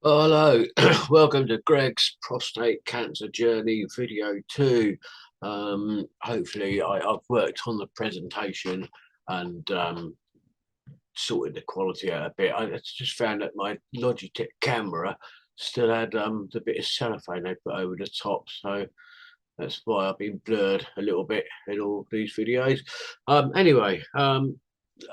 Hello, welcome to Greg's Prostate Cancer Journey Video 2. Hopefully I've worked on the presentation and sorted the quality out a bit. I just found that my Logitech camera still had the bit of cellophane they put over the top, so that's why I've been blurred a little bit in all these videos. Anyway,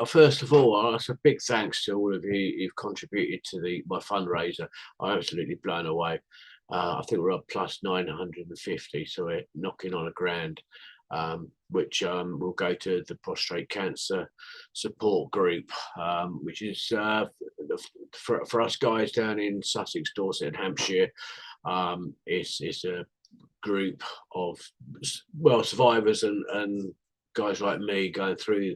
first of all, that's a big thanks to all of you who've contributed to my fundraiser. I'm absolutely blown away. I think we're up plus 950, so we're knocking on a grand, which will go to the Prostate Cancer Support Group, which is for us guys down in Sussex, Dorset, and Hampshire. It's a group of survivors and guys like me going through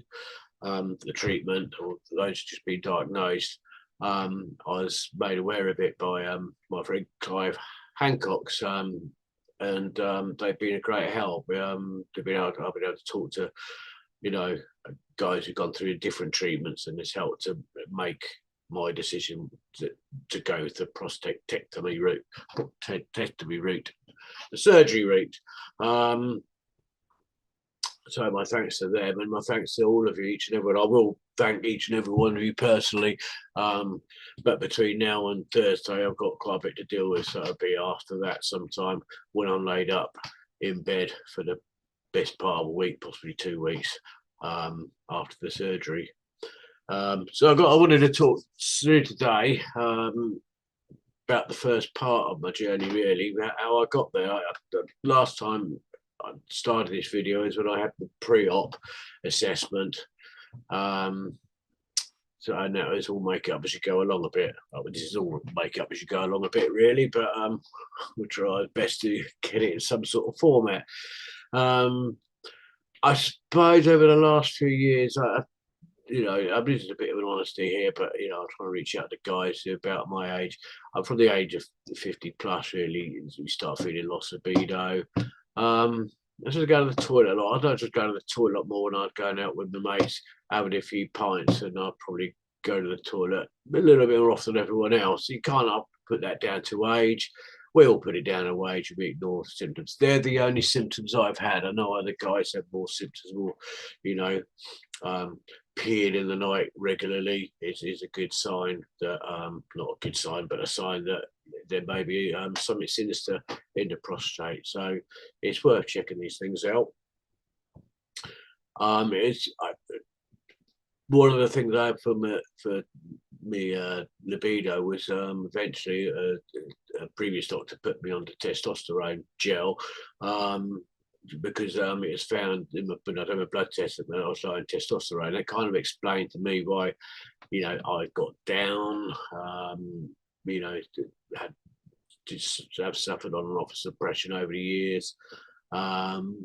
the treatment, or those just been diagnosed. I was made aware of it by my friend Clive Hancock's, and they've been a great help. I've been able to talk to, guys who've gone through different treatments, and it's helped to make my decision to go with the prostatectomy route, the surgery route. So my thanks to them, and my thanks to all of you, each and everyone. I will thank each and every one of you personally. But between now and Thursday, I've got quite a bit to deal with. So it'll be after that sometime when I'm laid up in bed for the best part of a week, possibly 2 weeks after the surgery. So I wanted to talk through today about the first part of my journey, really, how I got there. Last time I started this video is when I had the pre-op assessment. So I know it's all make up as you go along a bit. This is all make up as you go along a bit, really, but we'll try our best to get it in some sort of format. I suppose over the last few years, I'm losing a bit of an honesty here, but I'm trying to reach out to guys who are about my age. I'm from the age of 50 plus, really. You start feeling loss of libido. I just go to the toilet a lot. I don't just go to the toilet a lot more when I'm going out with my mates, having a few pints, and I'd probably go to the toilet a little bit more often than everyone else. You can't put that down to age. We all put it down to age and we ignore symptoms. They're the only symptoms I've had. I know other guys have more symptoms, more, peeing in the night regularly is a good sign that, not a good sign, but a sign that there may be something sinister in the prostate. So it's worth checking these things out. One of the things I had for me libido was eventually a previous doctor put me on the testosterone gel, because it was found when I done a blood test that I was low in testosterone. That kind of explained to me why, I got down, have suffered on and off of suppression over the years, and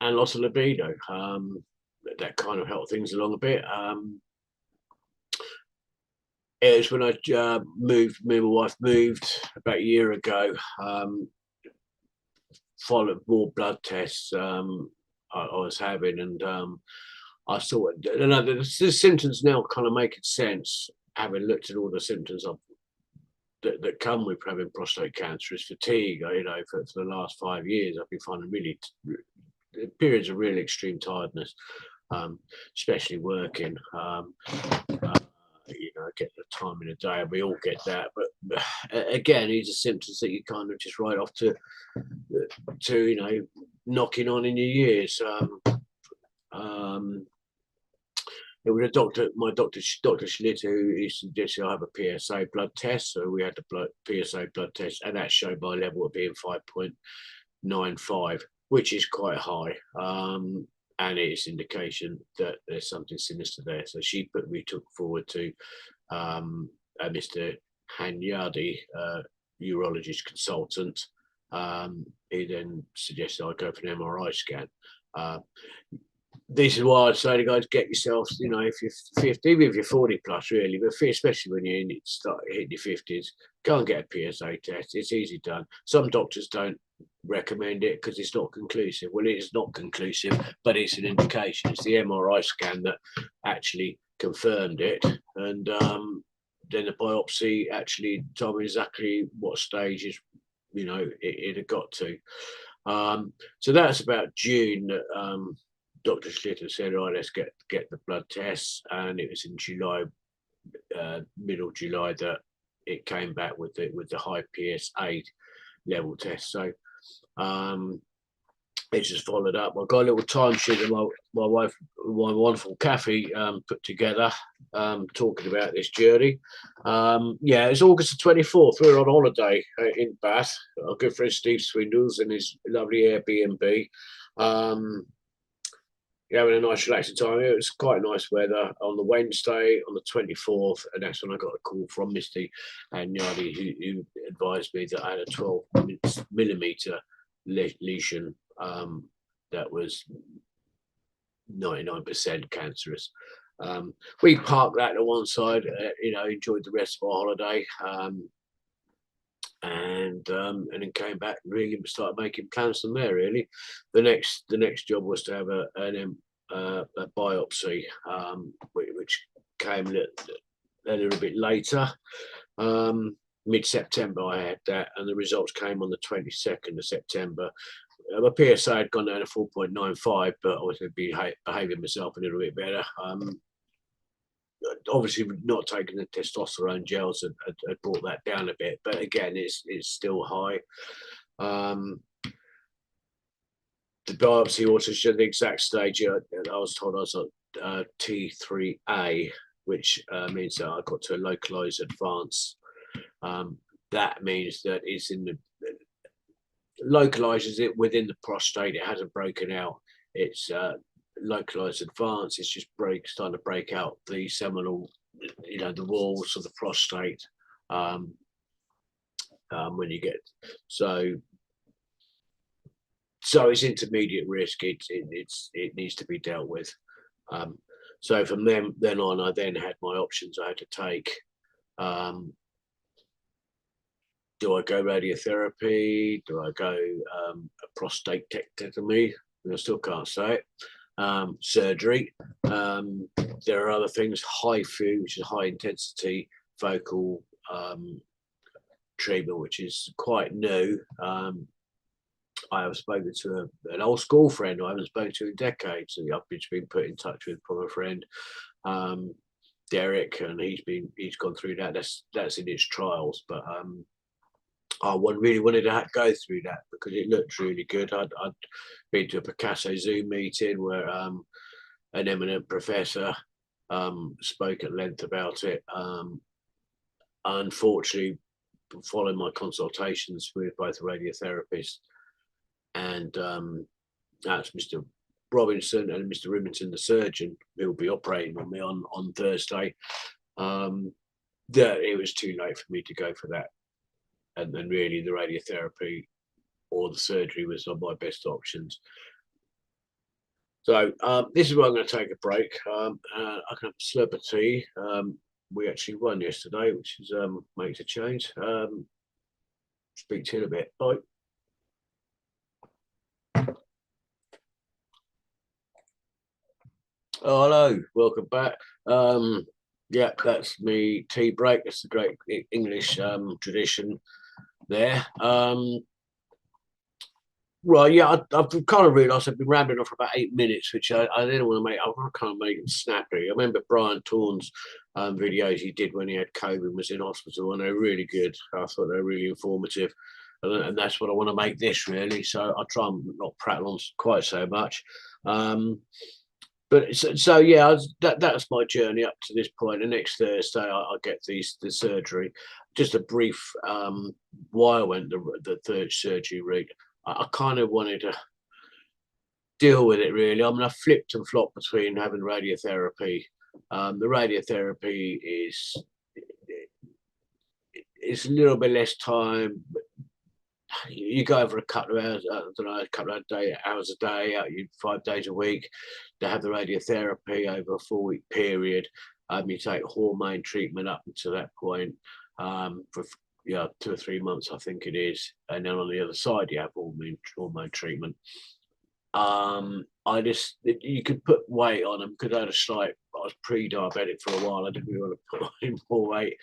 loss of libido. That kind of helped things along a bit. It was when I moved, me and my wife moved about a year ago, followed more blood tests I was having, and I saw the symptoms now kind of making sense, having looked at all the symptoms that come with having prostate cancer. Is fatigue. For the last 5 years, I've been finding really periods of really extreme tiredness, especially working. Get the time in a day, and we all get that. But again, these are symptoms that you kind of just write off to knocking on in your years. It was a doctor, Dr. Schlitter, who suggested I have a PSA blood test. So we had the PSA blood test, and that showed my level of being 5.95, which is quite high. And it's indication that there's something sinister there. So we took forward to Mr. Hanyadi, urologist consultant. He then suggested I go for an MRI scan. This is why I'd say to guys, get yourself, if you're 50, even if you're 40 plus, really, but especially when you're hitting your 50s, go and get a PSA test. It's easy done. Some doctors don't recommend it because it's not conclusive. Well, it is not conclusive, but it's an indication. It's the MRI scan that actually confirmed it. And then the biopsy actually told me exactly what stages, you know, it had got to. So that's about June. Dr. Schlitter said, "All right, let's get the blood tests," and it was in July, middle July, that it came back with the high PSA level test. So it's just followed up. I've got a little timesheet that my wife, my wonderful Kathy, put together, talking about this journey. Yeah, it's August the 24th. We're on holiday in Bath. Our good friend Steve Swindles and his lovely Airbnb. Having a nice relaxing time. It was quite nice weather on the Wednesday, on the 24th, and that's when I got a call from Misty and Yadi, who advised me that I had a 12mm lesion that was 99% cancerous. We parked that to one side, you know, enjoyed the rest of our holiday, and then came back really and started making plans from there. Really, the next job was to have a biopsy, which came a little bit later. Mid-September I had that, and the results came on the 22nd of September. My PSA had gone down to 4.95, but I was behaving myself a little bit better. Obviously, not taking the testosterone gels had brought that down a bit, but again, it's still high. The biopsy also showed the exact stage. I was told I was at T3A, which means that I got to a localized advance. That means that it's in the localizes it within the prostate. It hasn't broken out. It's localized advance. It's just starting to break out the seminal, you know, the walls of the prostate. When you get so it's intermediate risk. It needs to be dealt with. So from then on, I then had my options I had to take. Do I go radiotherapy? Do I go a prostatectomy? I still can't say it. Surgery. There are other things. HIFU, which is high intensity focal treatment, which is quite new. I have spoken to an old school friend I haven't spoken to in decades, and I've been put in touch with from a friend, Derek, and he's gone through that. That's in its trials, but I really wanted to go through that because it looked really good. I'd been to a PCaSO Zoom meeting where an eminent professor spoke at length about it. Unfortunately, following my consultations with both radiotherapists and that's Mr. Robinson and Mr. Rimington, the surgeon, who will be operating on me on Thursday, that it was too late for me to go for that. And then really the radiotherapy or the surgery was my best options. So this is where I'm going to take a break. I can have a slurp of tea. We actually won yesterday, which is makes a change. Speak to you in a bit. Bye. Oh, hello, welcome back. Yeah, that's me tea break. That's the great English tradition there. Right, yeah, I've kind of realised I've been rambling on for about 8 minutes, which I didn't want to make. I want to kind of make it snappy. I remember Brian Torn's videos he did when he had COVID and was in hospital, and they're really good. I thought they were really informative, and that's what I want to make this really. So I'll try and not prattle on quite so much. But so yeah, that's my journey up to this point. And next Thursday, I get the surgery. Just a brief why I went the third surgery route. I kind of wanted to deal with it really. I mean, I flipped and flopped between having radiotherapy. The radiotherapy is a little bit less time. You go over a couple of hours, I don't know, a couple of hours a day, 5 days a week, to have the radiotherapy over a 4-week period. You take hormone treatment up until that point for 2 or 3 months, I think it is, and then on the other side you have hormone treatment. You could put weight on them because I was pre-diabetic for a while. I didn't really want to put any more weight,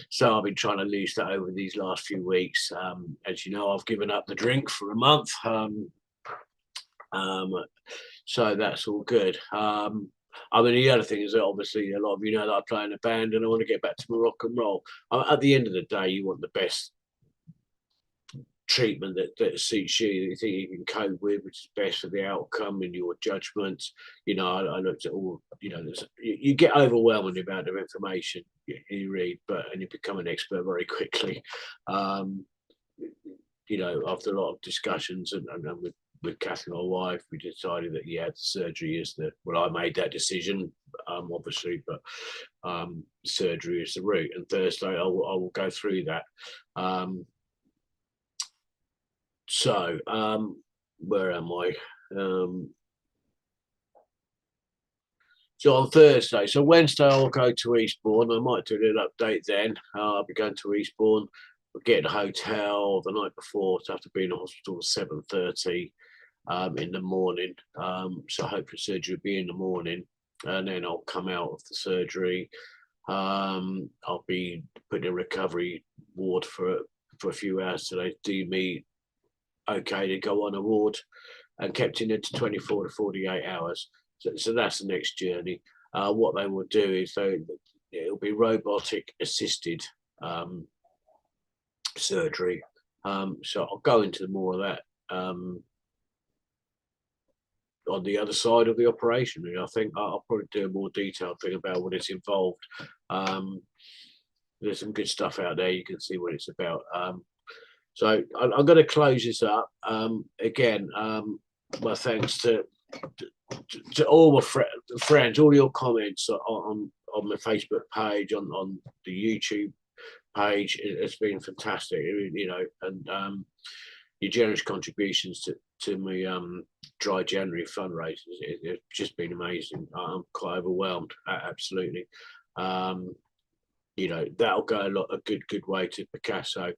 so I've been trying to lose that over these last few weeks. As you know, I've given up the drink for a month, so that's all good. I mean, the other thing is that obviously a lot of you know that I play in a band and I want to get back to my rock and roll. At the end of the day, you want the best treatment that suits you think you can cope with, which is best for the outcome in your judgment. You know, I looked at all, you know, you get overwhelmed with the amount of information you read, and you become an expert very quickly. You know, after a lot of discussions and with Kathy, my wife, we decided that the surgery is I made that decision, obviously, but surgery is the route. And Thursday I will go through that. So where am I? So on Thursday, so Wednesday I'll go to Eastbourne. I might do a little update then. I'll be going to Eastbourne. We'll get in a hotel the night before, so I have to be in the hospital at 7:30 in the morning. So hopefully surgery will be in the morning, and then I'll come out of the surgery. I'll be put in a recovery ward for a few hours so they do me okay to go on a ward, and kept in it to 24 to 48 hours. So that's the next journey. What they will do is it'll be robotic assisted surgery. So I'll go into more of that on the other side of the operation. And I think I'll probably do a more detailed thing about what is involved. There's some good stuff out there. You can see what it's about. So I'm going to close this up. Again, my thanks to all my friends, all your comments on my Facebook page, on the YouTube page. It's been fantastic, you know, and your generous contributions to my Dry January fundraisers. It's just been amazing. I'm quite overwhelmed, absolutely. You know, that'll go a good way to PCaSO.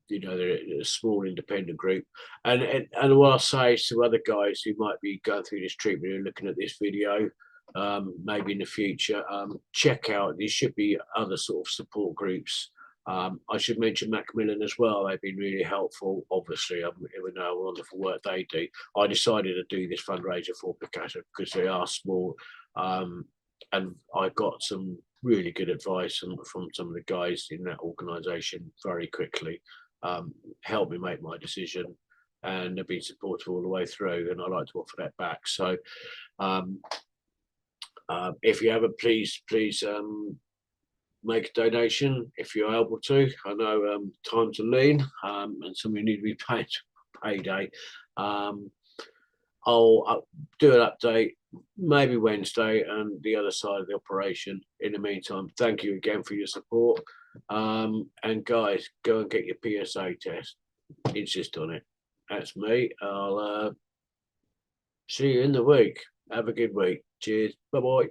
You know, they're a small independent group, and what I'll say is to other guys who might be going through this treatment and looking at this video, maybe in the future, check out, there should be other sort of support groups. I should mention Macmillan as well. They've been really helpful. Obviously, we know wonderful work they do. I decided to do this fundraiser for PCaSO because they are small, and I got some really good advice from some of the guys in that organisation very quickly. Helped me make my decision, and they've been supportive all the way through, and I like to offer that back. So if you haven't, please make a donation if you're able to. I know times are lean, and some of you need to be paid payday. I'll do an update maybe Wednesday and the other side of the operation. In the meantime, thank you again for your support. And guys, go and get your PSA test. Insist on it. That's me. I'll see you in the week. Have a good week. Cheers. Bye-bye.